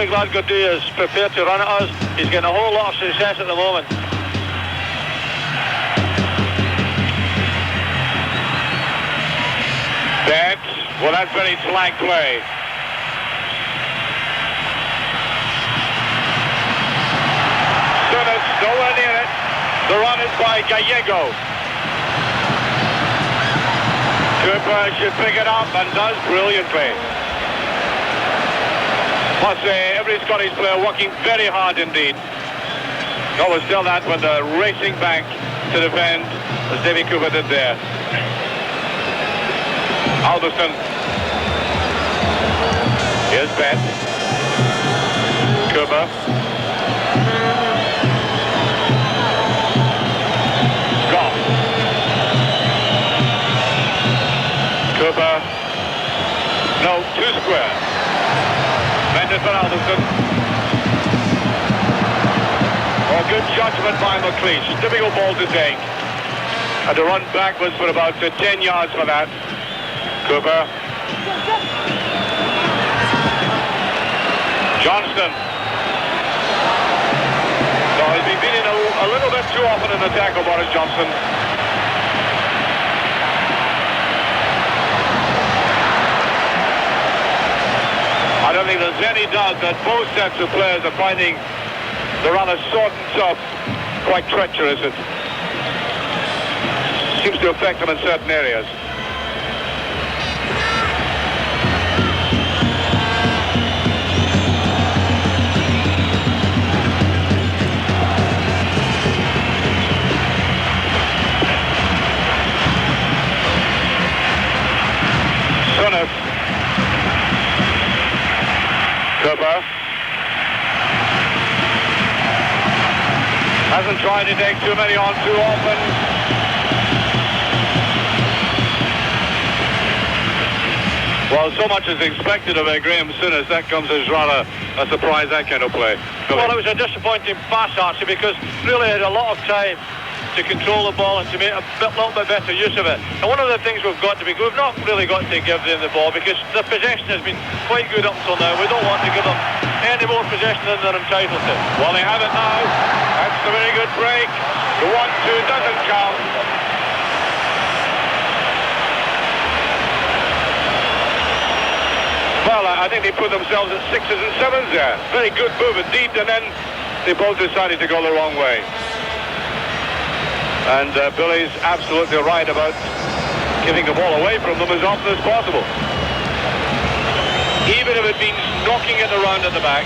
big lad could do is prepare to run at us. He's getting a whole lot of success at the moment. Bent. Well, that's very slack play. Simmons nowhere near it. The run is by Gallego. Cooper should pick it up and does brilliantly. Must say, every Scottish player working very hard indeed. Was still that with the racing back to defend, as Davy Cooper did there. Alderson. Here's Bent. Cooper. Goff. Cooper. No, two square. Mended for Alderson. Oh, good judgment by McLeish. Difficult ball to take. Had to run backwards for about 10 yards for that. Cooper. Johnston. So he's been beaten a little bit too often in the tackle, Boris Johnson. I don't think there's any doubt that both sets of players are finding the rather short and tough, quite treacherous. It seems to affect them in certain areas. Sunneth. Cooper. Hasn't tried to take too many on too often. Well, so much is expected of Graham Sinners. That comes as rather a surprise, that kind of play. Well, it was a disappointing pass, actually, because really had a lot of time to control the ball and to make a little bit better use of it. And one of the things we've not really got to give them the ball, because the possession has been quite good up until now. We don't want to give them any more possession than they're entitled to. Well, they have it now. That's a very good break. The 1-2 doesn't count. Well, I think they put themselves at 6s and 7s there. Very good move indeed, and then they both decided to go the wrong way. And Billy's absolutely right about giving the ball away from them as often as possible. Even if it means knocking it around at the back.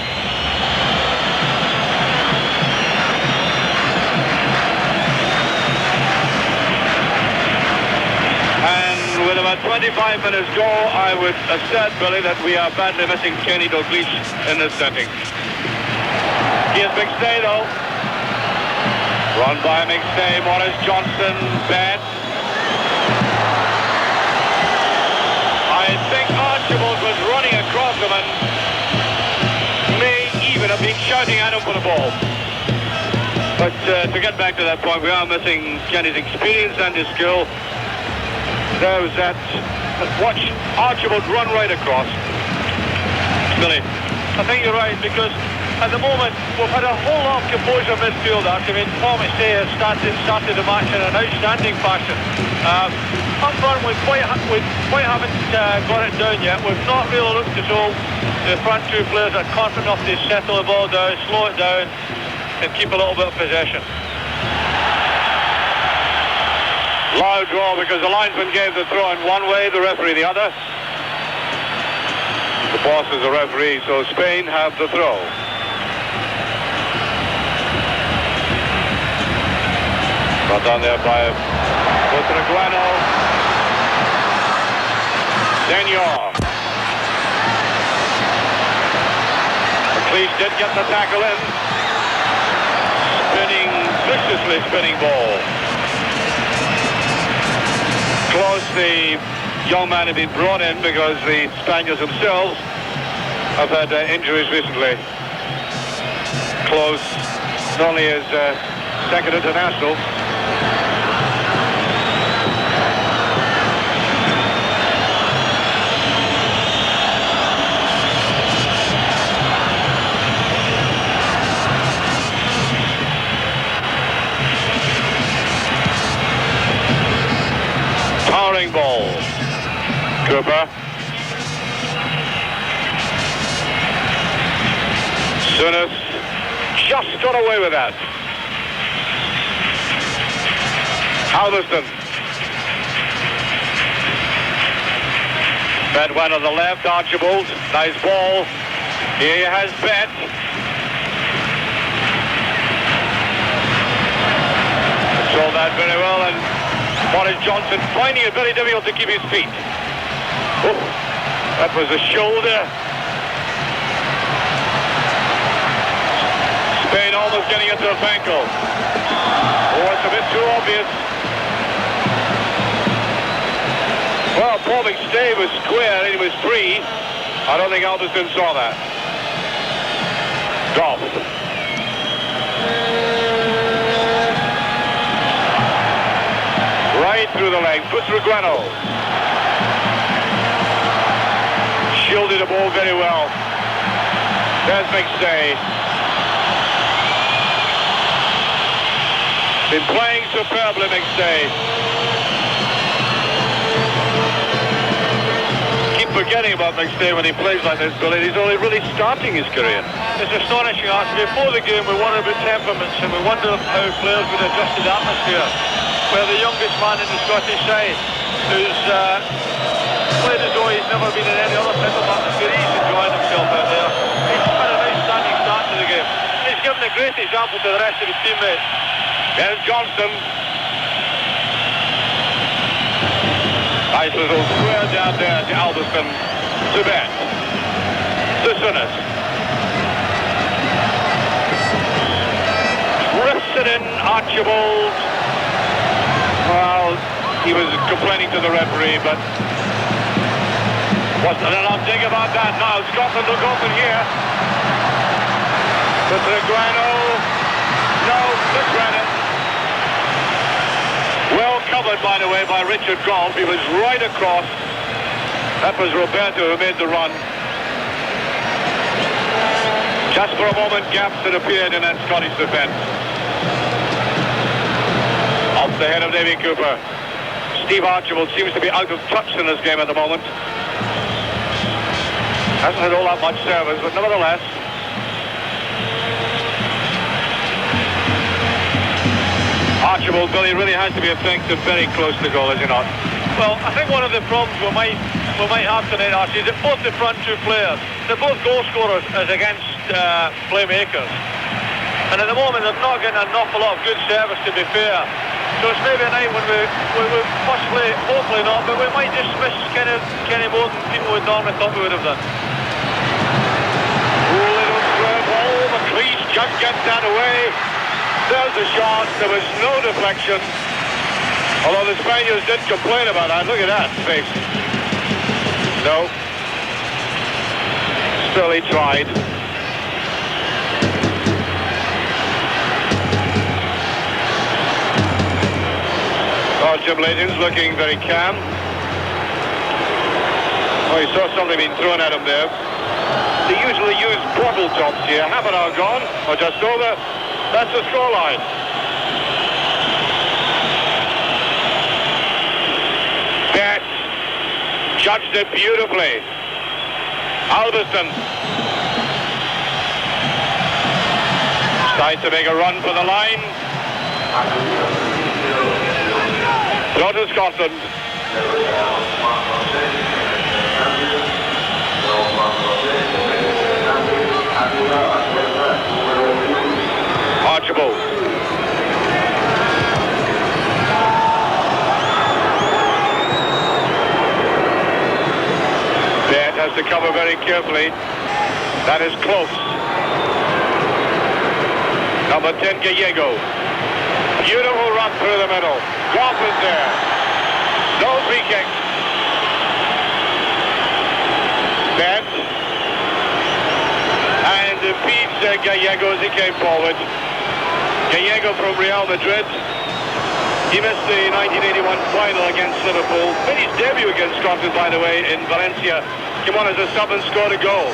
And with about 25 minutes go, I would assert, Billy, that we are badly missing Kenny Dalglish in this setting. Here's McStay, though. Run by McStay, Morris Johnson, bad. I think Archibald was running across him and may even have been shouting at him for the ball. But to get back to that point, we are missing Kenny's experience and his skill. There was that. Watch Archibald run right across. Billy. I think you're right, because at the moment we've had a whole lot of composure midfield. I mean, Paul McStay has started the match in an outstanding fashion. Up front, we quite haven't got it down yet. We've not really looked as though the front two players are confident enough to settle the ball down, slow it down, and keep a little bit of possession. Loud draw because the linesman gave the throw in one way, the referee the other. The boss is the referee, so Spain have the throw. Got down there by Butraguano. Senor. McLeish did get the tackle in. Viciously spinning ball. Close, the young man had been brought in because the Spaniards themselves have had injuries recently. Close, not only his second international. Souness just got away with that. Halverston. Bet went on the left, Archibald. Nice ball. Here he has Bet. Controlled that very well, and Boris Johnson finding it very difficult to keep his feet. Oh, that was a shoulder. Spain almost getting into a ankle. Oh, it's a bit too obvious. Well, Paul McStay was square and he was free. I don't think Alderston saw that. Golf. Right through the leg, put through Guano. Shielded the ball very well. There's McStay. Been playing superbly, McStay. Keep forgetting about McStay when he plays like this, Billy. He's only really starting his career. It's astonishing, actually. Before the game, we wondered about temperaments and we wondered how players would adjust to the atmosphere. Where the youngest man in the Scottish side, who's played as though he's never been in any other type of atmosphere, he's enjoying himself out there. He's had an outstanding start to the game. He's given a great example to the rest of his teammates. There's Johnston. Nice little square down there to Alderston. To Bet. To Souness. Rips it in, Archibald. Well, he was complaining to the referee, but wasn't enough to think about that. Now Scotland will go from here. To Guano. No, to Brennan. Well covered, by the way, by Richard Golf. He was right across. That was Roberto who made the run. Just for a moment, gaps had appeared in that Scottish defence. Off the head of Davy Cooper. Steve Archibald seems to be out of touch in this game at the moment. Hasn't had all that much service, but nevertheless. Archibald, Billy, really has to be effective very close to goal, is he not? Well, I think one of the problems we might have tonight, Archie, is that both the front two players, they're both goal scorers as against playmakers. And at the moment, they're not getting an awful lot of good service, to be fair. So it's maybe a night when we possibly, hopefully not, but we might just miss Kenny more than people would normally thought we would have done. Little square ball, McLeish just gets that away. There's a shot, there was no deflection. Although the Spaniards did complain about that. Look at that face. No. Still he tried. Oh, Jim Leighton's looking very calm. Oh, he saw something being thrown at him there. They usually use bottle tops here. Half an hour gone, or just over. That's the scoreline. Bet judged it beautifully. Alderston decides to make a run for the line. Throw to Scotland. Archibald. Bet has to cover very carefully. That is close. Number 10, Gallego. Beautiful run through the middle. Goff is there. No free kick. Bet. And defeats Gallego as he came forward. Gallego from Real Madrid. He missed the 1981 final against Liverpool. Made his debut against Scotland, by the way, in Valencia. Came on as a sub and scored a goal.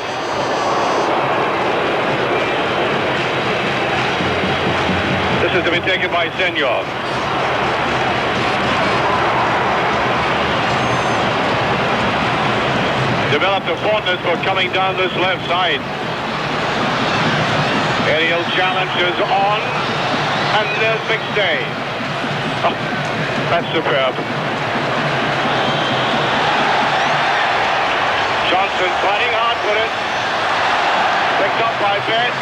This is to be taken by Senor. Developed a fondness for coming down this left side. Aerial challenge is on, and there's McStay. Oh, that's superb. Johnson fighting hard for it. Picked up by Bett.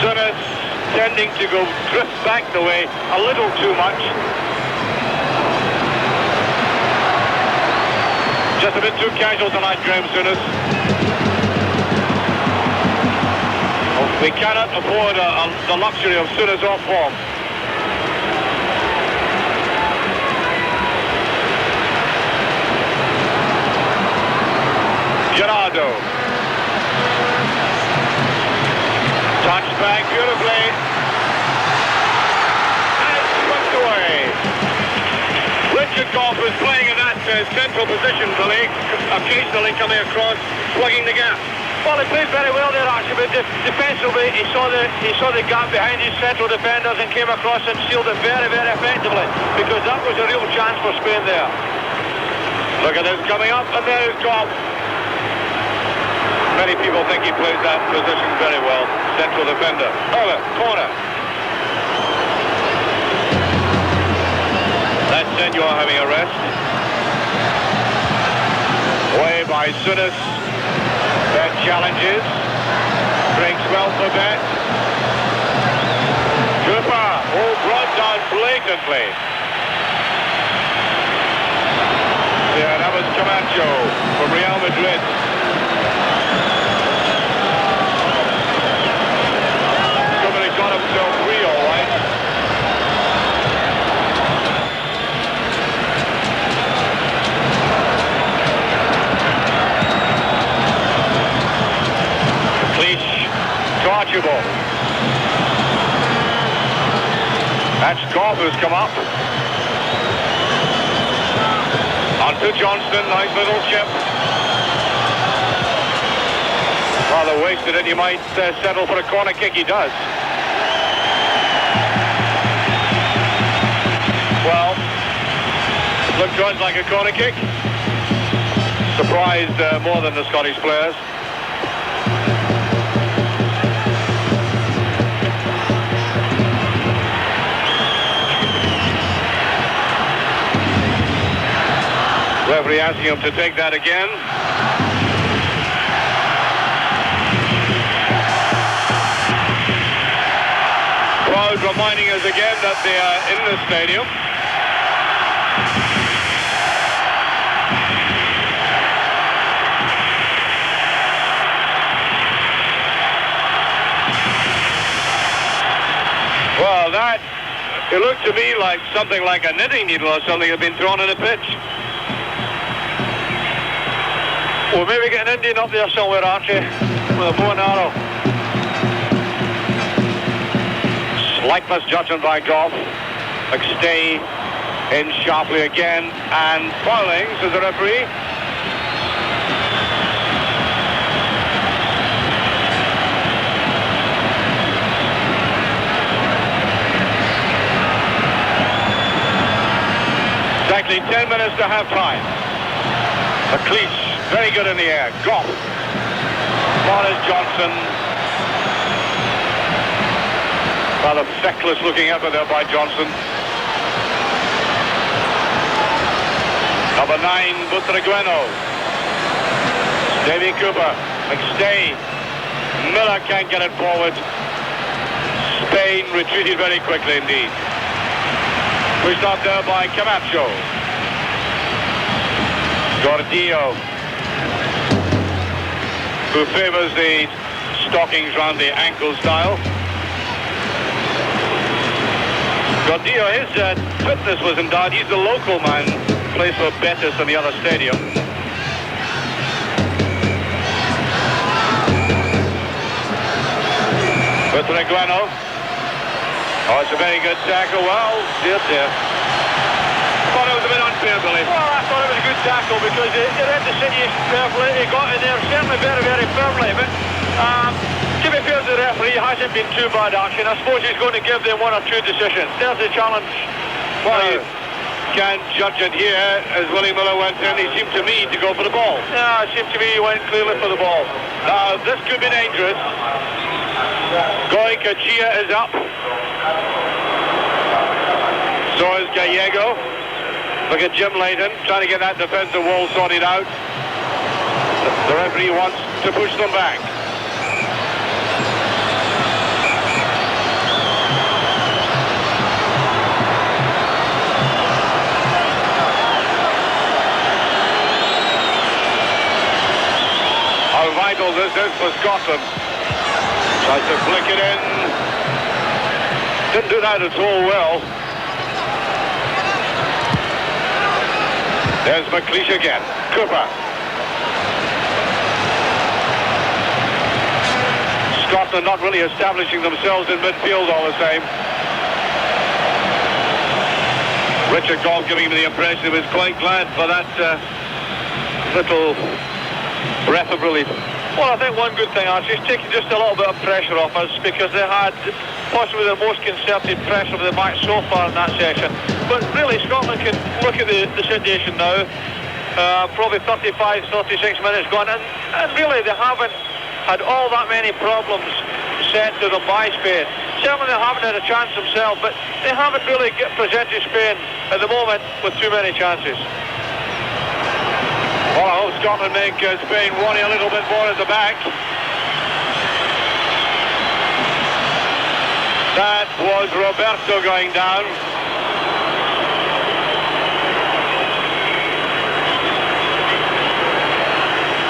Souness tending to go drift back the way a little too much. Just a bit too casual tonight, Graham Souness. We cannot afford the luxury of Souness off form. Gerardo. Touched back beautifully. And swept away. Richard Goff was playing in that central position, Billy, occasionally coming across, plugging the gap. Well, he played very well there, actually, but defensively he saw the gap behind his central defenders and came across and sealed it very, very effectively, because that was a real chance for Spain there. Look at this coming up, and there is Goff. Many people think he plays that position very well. Central defender. Over, corner. That's Senor having a rest. Away by Souness. Bett challenges. Breaks well for Bett. Cooper. Oh, brought down blatantly. Yeah, that was Camacho from Real Madrid. Got himself free, all right. Cleach to Archibald. That's Goff who's come up. On to Johnston, nice little chip. Rather wasted it, he might settle for a corner kick, he does. Well, looked good like a corner kick. Surprised more than the Scottish players. Referee asking him to take that again. Crowd reminding us again that they are in the stadium. Well, that, it looked to me like something like a knitting needle or something had been thrown in a pitch. Well, maybe get an Indian up there somewhere, Archie, with a bow and arrow. Slight misjudgment by Goff. McStay in sharply again, and fouling, says the referee. Exactly 10 minutes to half time. McLeish, very good in the air. Goff. Morris Johnson. Rather feckless looking effort there by Johnson. Number 9, Butragueno. Davy Cooper. McStay. Miller can't get it forward. Spain retreated very quickly indeed. Pushed out there by Camacho. Gordillo, who favors the stockings round the ankle style. Gordillo, his fitness was endowed. He's the local man, plays for Betis in the other stadium. Butragueno. Oh, it's a very good tackle. Well, dear. I thought it was a bit unfair, Billy. Well, I thought it was a good tackle because he read the situation carefully. He got in there certainly very, very firmly. But to be fair to the referee, it hasn't been too bad action. I suppose he's going to give them one or two decisions. There's the challenge. Well, can't judge it here as Willie Miller went in. He seemed to me to go for the ball. Yeah, it seemed to me he went clearly for the ball. Now, this could be dangerous. Goycochea is up. So is Gallego. Look at Jim Leighton trying to get that defensive wall sorted out. The referee wants to push them back. How vital this is for Scotland. Tries to flick it in. Didn't do that at all well. There's McLeish again. Cooper. Scotland not really establishing themselves in midfield all the same. Richard Goff giving him the impression he was quite glad for that little breath of relief. Well, I think one good thing, Archie, is taking just a little bit of pressure off us, because they had possibly the most concerted pressure of the match so far in that section. But really, Scotland can look at the situation now. Probably 35, 36 minutes gone, and really they haven't had all that many problems set to them by Spain. Certainly they haven't had a chance themselves, but they haven't really presented Spain at the moment with too many chances. Well, I hope Scotland make Spain worry a little bit more at the back. That was Roberto going down.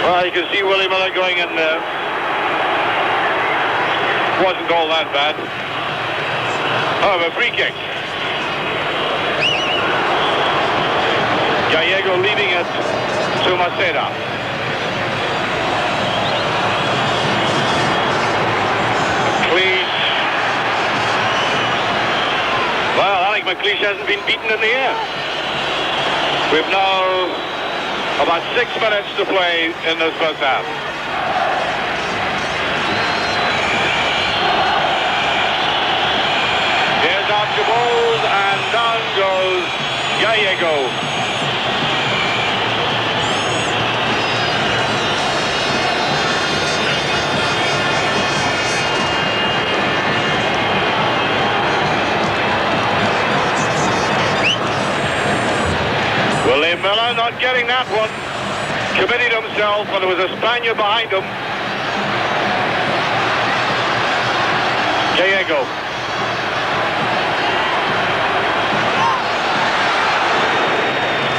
Well, you can see Willie Miller going in there. Wasn't all that bad. Oh, a free kick. Gallego leaving it to Maceda. McLeish. Well, I think McLeish hasn't been beaten in the air. We've now about 6 minutes to play in this first half. Here's Archibald, and down goes Gallego. Willie Miller not getting that one. Committed himself, and there was a Spaniard behind him. Gallego.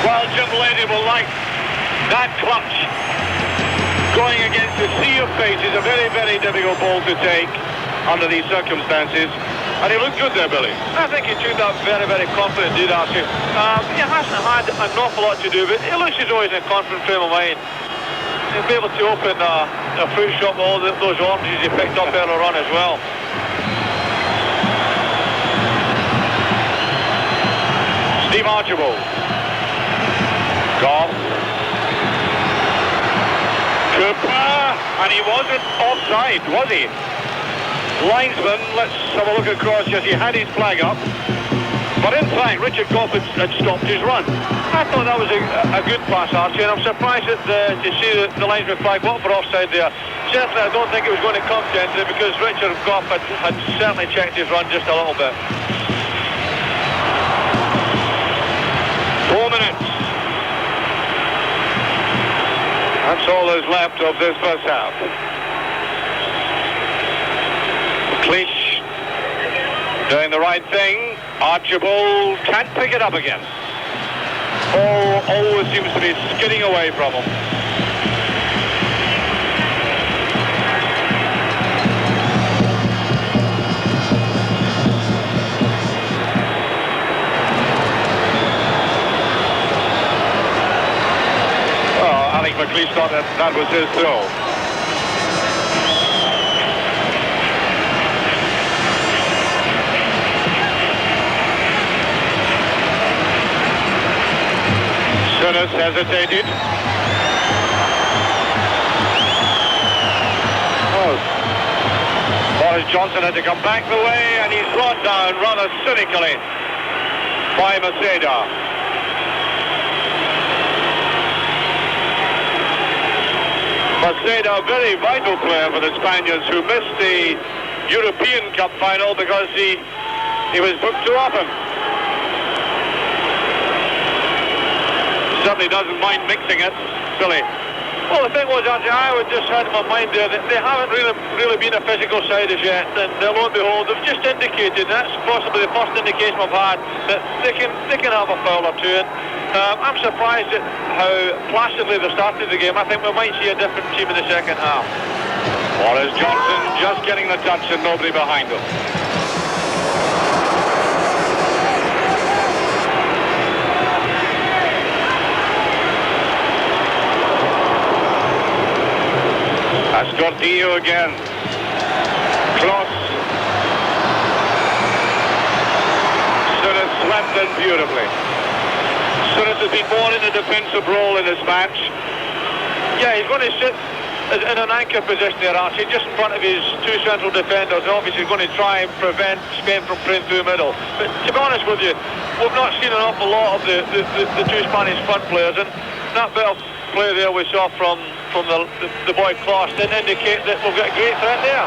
Well, Jim Leighton will like that clutch. Going against the sea of pace is a very, very difficult ball to take under these circumstances. And he looked good there, Billy. I think he took that very, very confident, did Archie. He hasn't had an awful lot to do, but he looks as though he's in a confident frame of mind. He'll be able to open a fruit shop with all those oranges he picked up earlier on as well. Steve Archibald. Goff. Cooper. And he wasn't offside, was he? Linesman, let's have a look across. Yes, he had his flag up. But in fact, Richard Goff had stopped his run. I thought that was a good pass, Archie, and I'm surprised to see the linesman flag went for offside there. Certainly, I don't think it was going to come to it, because Richard Goff had certainly checked his run just a little bit. 4 minutes. That's all that's left of this first half. McLeish doing the right thing. Archibald can't pick it up again. Ball always seems to be skidding away from him. Well, I think McLeish thought that was his throw. Souness hesitated. Oh. Boris Johnson had to come back the way, and he's brought down rather cynically by Maceda. Maceda, a very vital player for the Spaniards, who missed the European Cup final because he was booked too often. Certainly doesn't mind mixing it, Billy. Well, the thing was, actually, I would just had in my mind there that they haven't really been a physical side as yet, and lo and behold, they've just indicated, and that's possibly the first indication I've had, that they can have a foul or two. And I'm surprised at how placidly they started the game. I think we might see a different team in the second half. Boris Johnson just getting the touch and nobody behind him. Ascortillo again. Kloss. Sunas swept in beautifully. Sunas has been more in a defensive role in this match. Yeah, he's going to sit in an anchor position there, Archie, just in front of his two central defenders. Obviously he's going to try and prevent Spain from playing through middle. But to be honest with you, we've not seen an awful lot of the two Spanish front players, and that bit of play there we saw from the boy Kloss didn't indicate that we've got a great threat there.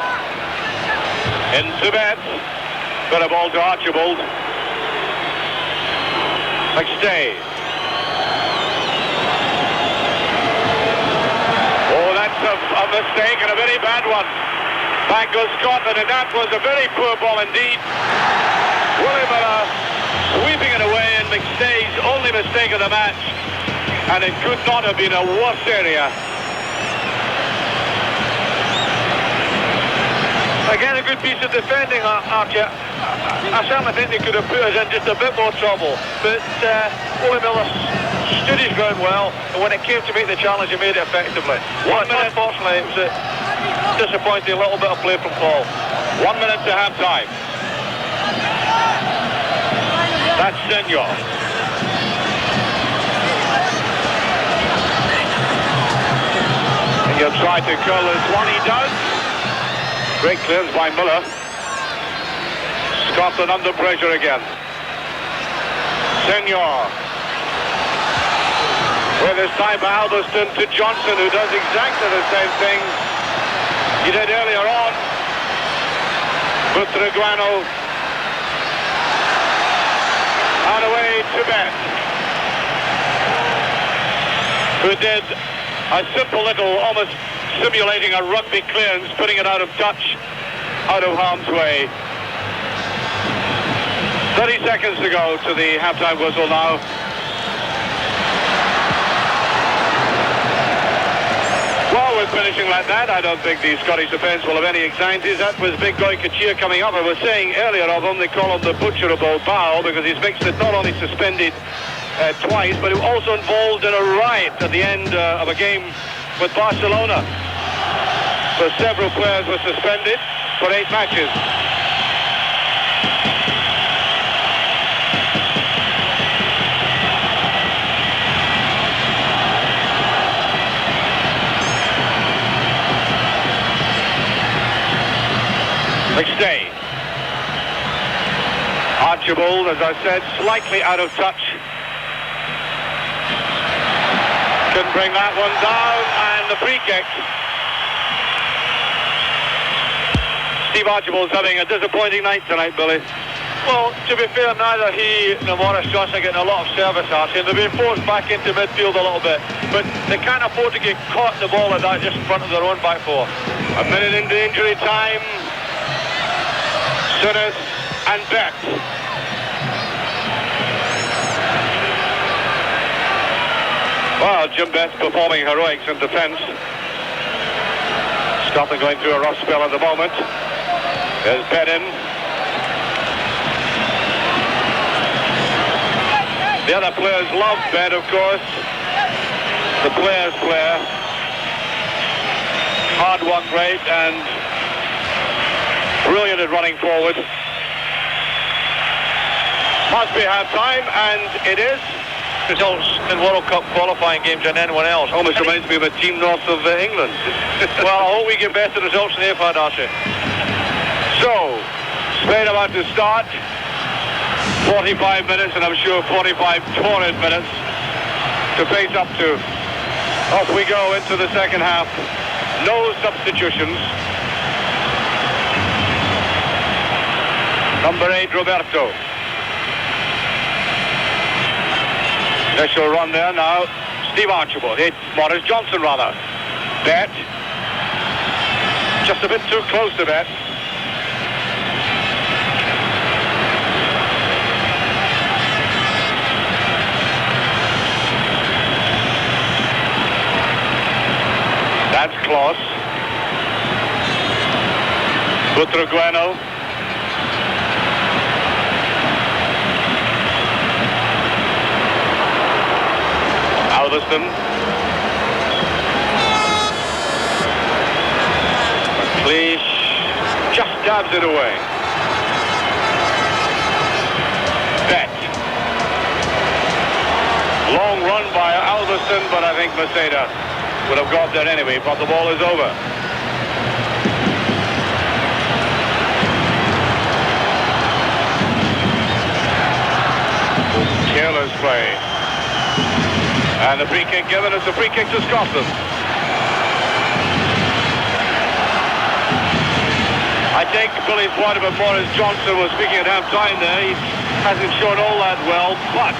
In Tibet, got a ball to Archibald. McStay. Oh, that's a mistake, and a very bad one. Back goes Scotland, and that was a very poor ball indeed. Willie Miller sweeping it away, and McStay's only mistake of the match. And it could not have been a worse area. Again, a good piece of defending, Archie. I certainly think they could have put us in just a bit more trouble. But Willie Miller stood his ground well, and when it came to make the challenge, he made it effectively. Unfortunately, it was a disappointing little bit of play from Paul. 1 minute to half time. That's Senor. He'll try to curl this one, he does. Great clearance by Miller. Scotland under pressure again. Senor. Well, this time by Alberston to Johnson, who does exactly the same thing he did earlier on. Butraguano. And away to Beth, who did a simple little, almost simulating a rugby clearance, putting it out of touch, out of harm's way. 30 seconds to go to the halftime whistle now. Well, with finishing like that, I don't think the Scottish defence will have any anxieties. That was Big Goy Kachir coming up. I was saying earlier of him, they call him the butcher of Bilbao, because he's mixed it, not only suspended twice, but he was also involved in a riot at the end of a game with Barcelona. So several players were suspended for 8 matches. McStay. Archibald, as I said, slightly out of touch. Couldn't bring that one down, and the free kick. Steve Archibald's having a disappointing night tonight, Billy. Well, to be fair, neither he nor Maurice Johnson are getting a lot of service, Archie, and they've been forced back into midfield a little bit. But they can't afford to get caught in the ball like that just in front of their own back four. A minute into injury time. Sunas and Beck. Well, Jim Betts performing heroics in defence. Scotland going through a rough spell at the moment. There's Bedin. The other players love Bet, of course. The player's player. Hard work rate and brilliant at running forward. Must be half time, and it is. Results in World Cup qualifying games than anyone else. Almost reminds me of a team north of England. Well, I hope we get better results than they've had, Archie. So, Spain about to start. 45 minutes, and I'm sure 45 torrid minutes to face up to. Off we go into the second half. No substitutions. Number 8, Roberto. Initial run there now. Steve Archibald. Morris Johnson, rather. Bet. Just a bit too close to Bet. That's Kloss. Butragueno. Alveston. McLeish just dabs it away. Bet. Long run by Alveston, but I think Maceda would have got there anyway, but the ball is over. Careless play. And the free kick given is a free kick to Scotland. I take Billy's point about Morris Johnson was speaking at half-time there. He hasn't shown all that well, but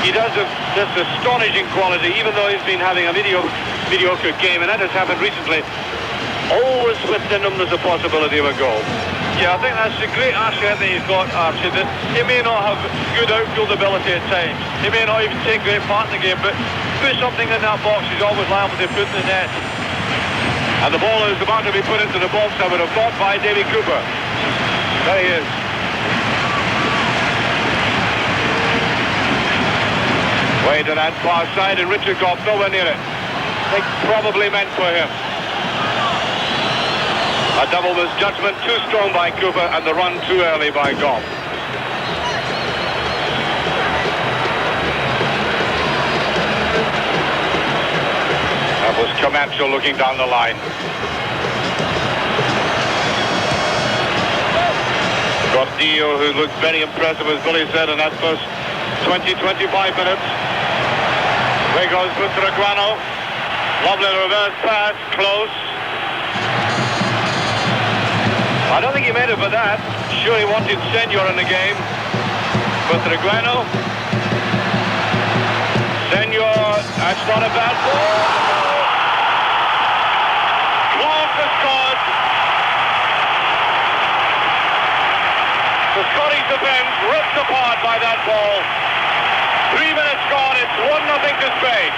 he does have this astonishing quality, even though he's been having a mediocre game, and that has happened recently. Always within him there's a possibility of a goal. Yeah, I think that's a great asset that he's got, Archie. That he may not have good outfield ability at times. He may not even take great part in the game, but put something in that box, he's always liable to put in the net. And the ball is about to be put into the box, I would have thought, by Davy Cooper. There he is. Way to that far side, and Richard Goff nowhere near it. I think probably meant for him. A double misjudgment, too strong by Cooper, and the run too early by Goff. That was Camacho looking down the line. Gordillo, who looked very impressive, as Billy said, in that first 20-25 minutes. There goes Butragueno. Lovely reverse pass, close. I don't think he made it for that. Sure, he wanted Senor in the game. Butragueno. Senor, that's not a bad ball. Clark has scored. The Scottish defence ripped apart by that ball. 3 minutes gone, it's 1-0 to Spain.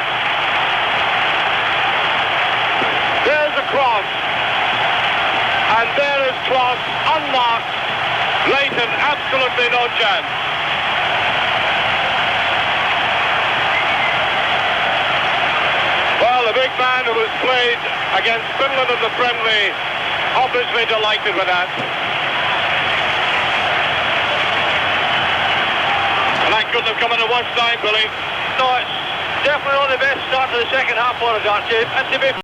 There's a cross. And there is Kloss, unmarked. Leighton, absolutely no chance. Well, the big man who has played against Finland in the friendly, obviously delighted with that. And that couldn't have come at a worse time, Billy. No, it's definitely not the best start to the second half for us, Archie. And to be